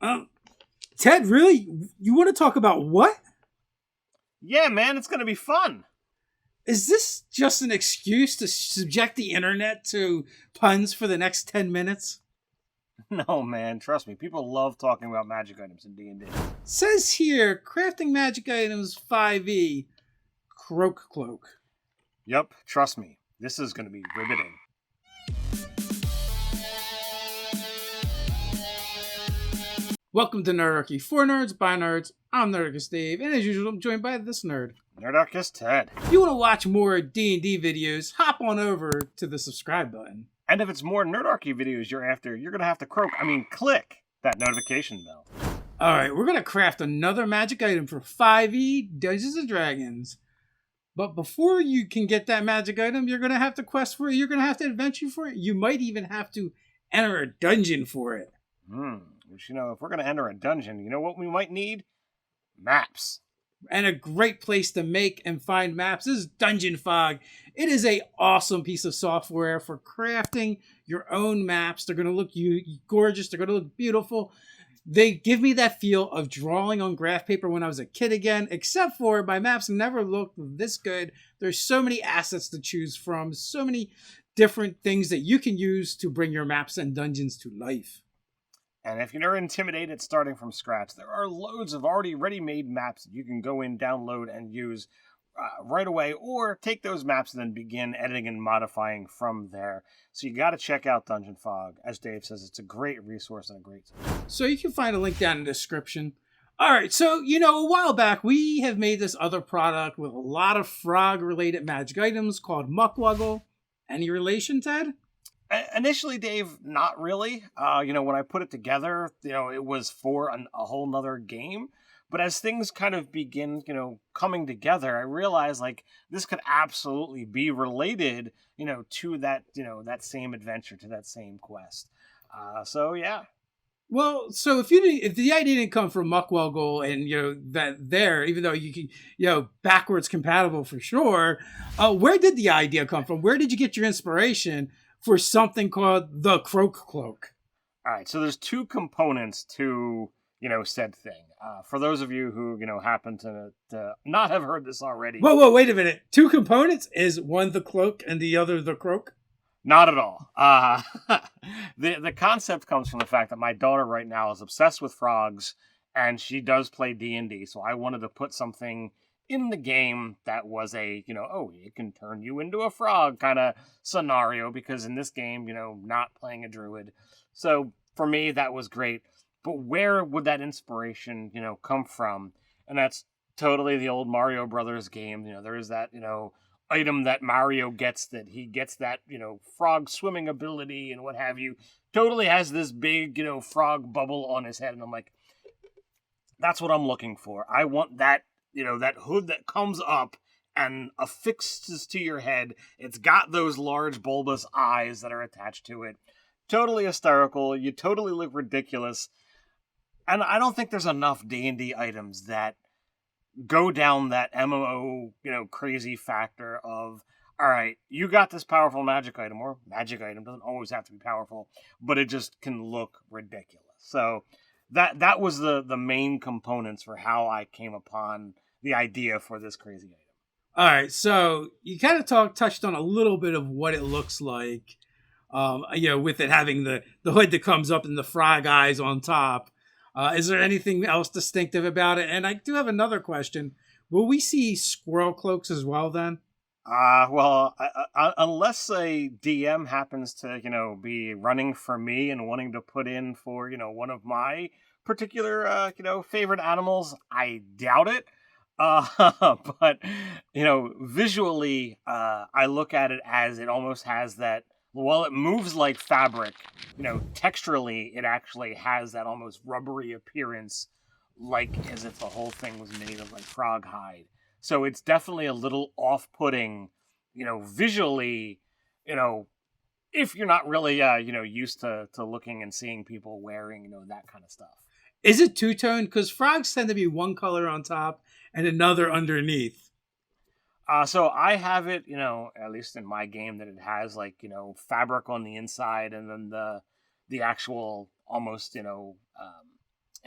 Um, Ted, really? You want to talk about what? Yeah, man, it's gonna be fun. Is this just an excuse to subject the internet to puns for the next 10 minutes? No, man, trust me. People love talking about magic items in D&D. Says here, crafting magic items 5e, Croak Cloak. Yep, trust me. This is gonna be riveting. Welcome to Nerdarchy, for nerds, by nerds. I'm Nerdarchy Dave, and as usual, I'm joined by this nerd. Nerdarchy Ted. If you want to watch more D&D videos, hop on over to the subscribe button. And if it's more Nerdarchy videos you're after, you're gonna have to click that notification bell. Alright, we're going to craft another magic item for 5e Dungeons & Dragons. But before you can get that magic item, you're going to have to quest for it. You're going to have to adventure for it. You might even have to enter a dungeon for it. Which, if we're gonna enter a dungeon, you know what we might need? Maps. And a great place to make and find maps is Dungeon Fog. It is a awesome piece of software for crafting your own maps. They're going to look gorgeous. They're going to look beautiful. They give me that feel of drawing on graph paper when I was a kid again, except for my maps never looked this good. There's so many assets to choose from, so many different things that you can use to bring your maps and dungeons to life. And if you're intimidated starting from scratch, there are loads of already ready-made maps that you can go in, download, and use right away, or take those maps and then begin editing and modifying from there. So you got to check out Dungeon Fog. As Dave says, it's a great resource and a great tool. So you can find a link down in the description. All right, so, a while back, we have made this other product with a lot of frog-related magic items called Muckwuggle. Any relation, Ted? Initially, Dave, not really. When I put it together, it was for a whole nother game. But as things kind of begin, coming together, I realized this could absolutely be related, to that, that same adventure, to that same quest. So yeah. Well, so if the idea didn't come from Muckwuggle and that there, even though you can backwards compatible for sure, where did the idea come from? Where did you get your inspiration for something called the Croak Cloak? All right, so there's two components to said thing. For those of you who happen to not have heard this already. Whoa, wait a minute. Two components? Is one the cloak and the other the croak? Not at all. The concept comes from the fact that my daughter right now is obsessed with frogs, and she does play D&D. So I wanted to put something in the game that was a, it can turn you into a frog kind of scenario, because in this game, not playing a druid. So for me, that was great. But where would that inspiration, come from? And that's totally the old Mario Brothers game. There is that, item that Mario gets, that he gets that, frog swimming ability and what have you. Totally has this big, frog bubble on his head. And I'm like, that's what I'm looking for. I want that, that hood that comes up and affixes to your head. It's got those large bulbous eyes that are attached to it. Totally hysterical. You totally look ridiculous. And I don't think there's enough D&D items that go down that MMO, crazy factor of, all right, you got this powerful magic item, or magic item doesn't always have to be powerful, but it just can look ridiculous. So that was the main components for how I came upon the idea for this crazy item. All right, so you kind of touched on a little bit of what it looks like, with it having the hood that comes up and the frog eyes on top. Is there anything else distinctive about it? And I do have another question. Will we see squirrel cloaks as well then? Unless a DM happens to, be running for me and wanting to put in for, one of my particular, favorite animals, I doubt it. But, visually, I look at it as it almost has that, while it moves like fabric, texturally, it actually has that almost rubbery appearance, like as if the whole thing was made of frog hide. So it's definitely a little off-putting, visually, if you're not really, used to looking and seeing people wearing, that kind of stuff. Is it two-toned? Because frogs tend to be one color on top and another underneath. So I have it, at least in my game, that it has fabric on the inside, and then the actual almost,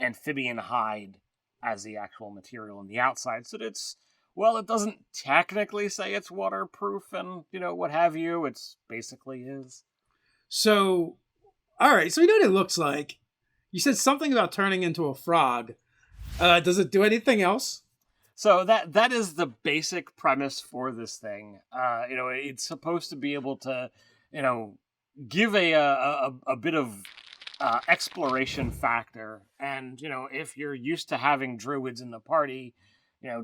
amphibian hide as the actual material on the outside. So it's, well, it doesn't technically say it's waterproof and, what have you. It's basically is. So, all right. So we know what it looks like. You said something about turning into a frog. Does it do anything else? So that is the basic premise for this thing. It's supposed to be able to, give a bit of exploration factor. And if you're used to having druids in the party,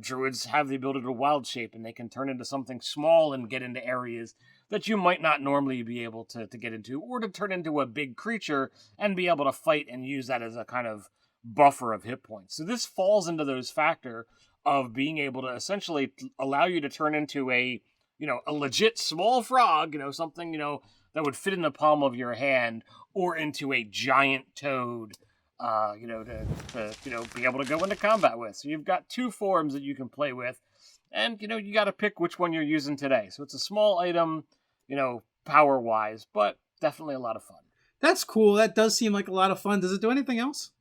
druids have the ability to wild shape, and they can turn into something small and get into areas that you might not normally be able to get into, or to turn into a big creature and be able to fight and use that as a kind of buffer of hit points. So this falls into those factor of being able to essentially allow you to turn into a legit small frog, something, that would fit in the palm of your hand, or into a giant toad, to be able to go into combat with. So you've got two forms that you can play with, and, you got to pick which one you're using today. So it's a small item, power-wise, but definitely a lot of fun. That's cool. That does seem like a lot of fun. Does it do anything else?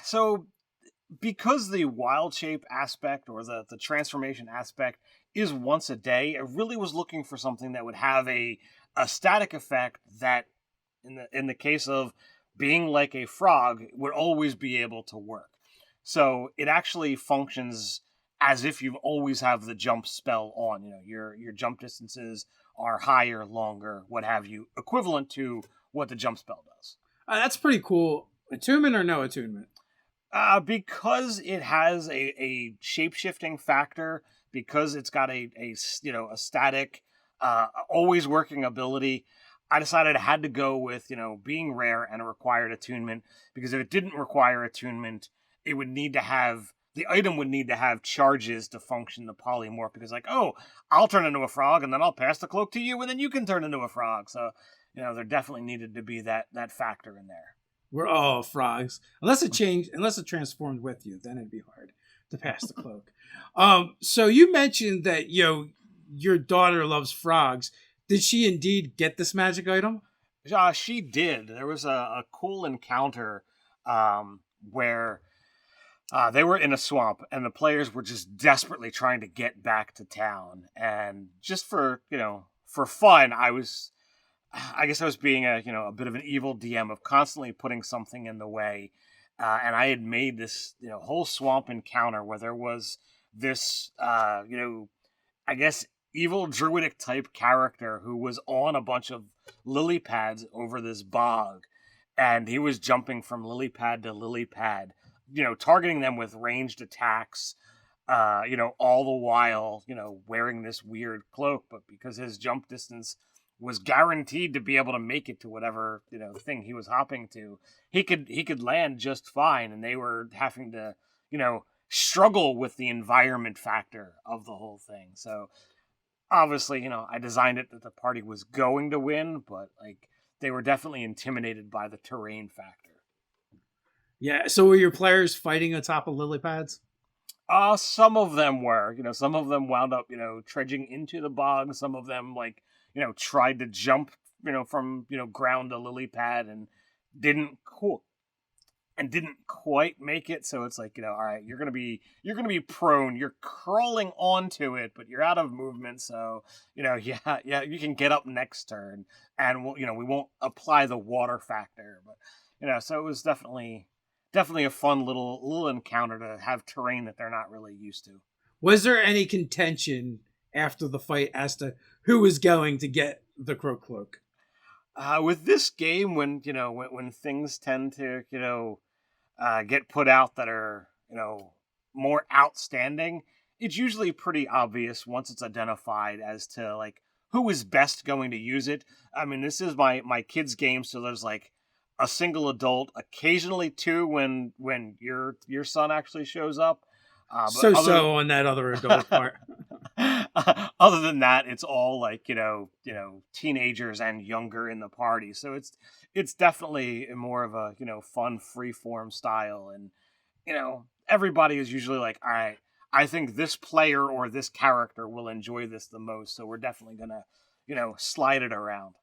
So because the wild shape aspect, or the transformation aspect, is once a day, I really was looking for something that would have a static effect that, in the case of being like a frog, would always be able to work. So it actually functions as if you always have the jump spell on. Your jump distances are higher, longer, what have you, equivalent to what the jump spell does. That's pretty cool. Attunement or no attunement? Because it has a shape-shifting factor, because it's got a static, always working ability, I decided I had to go with, being rare and a required attunement, because if it didn't require attunement, it would need to have, the item would need to have charges to function the polymorph, because I'll turn into a frog and then I'll pass the cloak to you and then you can turn into a frog. So, there definitely needed to be that factor in there. We're all frogs. Unless it transformed with you, then it'd be hard to pass the cloak. So you mentioned that, your daughter loves frogs. Did she indeed get this magic item? She did. There was a cool encounter where they were in a swamp, and the players were just desperately trying to get back to town. And just for fun, I guess I was being a bit of an evil DM of constantly putting something in the way. And I had made this, whole swamp encounter where there was this, I guess, evil druidic type character who was on a bunch of lily pads over this bog. And he was jumping from lily pad to lily pad, targeting them with ranged attacks, all the while, wearing this weird cloak. But because his jump distance was guaranteed to be able to make it to whatever, thing he was hopping to, he could land just fine. And they were having to, struggle with the environment factor of the whole thing. So obviously, I designed it that the party was going to win, but they were definitely intimidated by the terrain factor. Yeah. So were your players fighting atop of lily pads? Some of them were. Some of them wound up, trudging into the bog. Some of them tried to jump, from ground to lily pad and didn't quite make it. So it's all right, you're gonna be prone. You're crawling onto it, but you're out of movement. So you can get up next turn, and we won't apply the water factor. But so it was definitely a fun little encounter to have terrain that they're not really used to. Was there any contention after the fight as to who was going to get the Croak Cloak? With this game, when things tend to get put out that are more outstanding, it's usually pretty obvious once it's identified as to who is best going to use it. I mean, this is my kids' game, so there's a single adult, occasionally two when your son actually shows up. On that other adult part. Other than that, it's all teenagers and younger in the party. So it's definitely more of a fun free form style, and everybody is usually all right, I think this player or this character will enjoy this the most, so we're definitely gonna slide it around.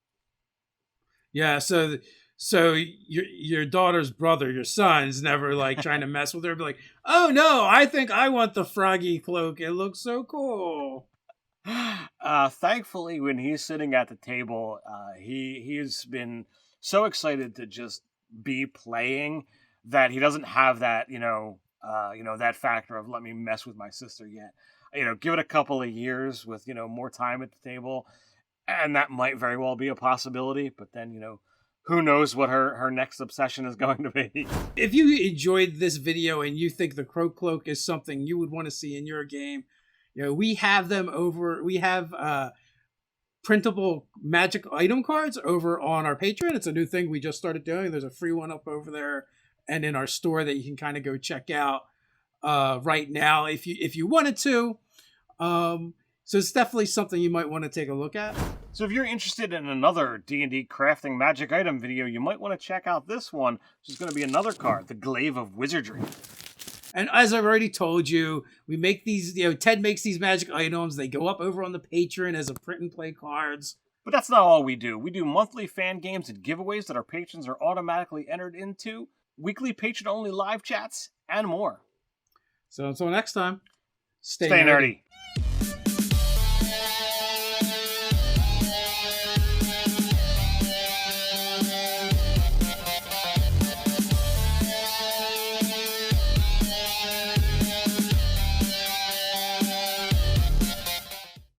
Yeah. So So your daughter's brother, your son's never like trying to mess with her. Be like, oh no, I think I want the Froggy Cloak. It looks so cool. Thankfully, when he's sitting at the table, he's been so excited to just be playing that he doesn't have that that factor of let me mess with my sister yet. Give it a couple of years with more time at the table, and that might very well be a possibility. But then who knows what her next obsession is going to be. If you enjoyed this video and you think the Croak Cloak is something you would want to see in your game, we have them over. We have printable magic item cards over on our Patreon. It's a new thing we just started doing. There's a free one up over there and in our store that you can kind of go check out right now if you wanted to. So it's definitely something you might want to take a look at. So if you're interested in another D&D crafting magic item video, you might want to check out this one, which is going to be another card, the Glaive of Wizardry. And as I've already told you, we make these, Ted makes these magic items. They go up over on the Patreon as a print and play cards. But that's not all we do. We do monthly fan games and giveaways that our patrons are automatically entered into, weekly patron-only live chats, and more. So until next time, stay nerdy.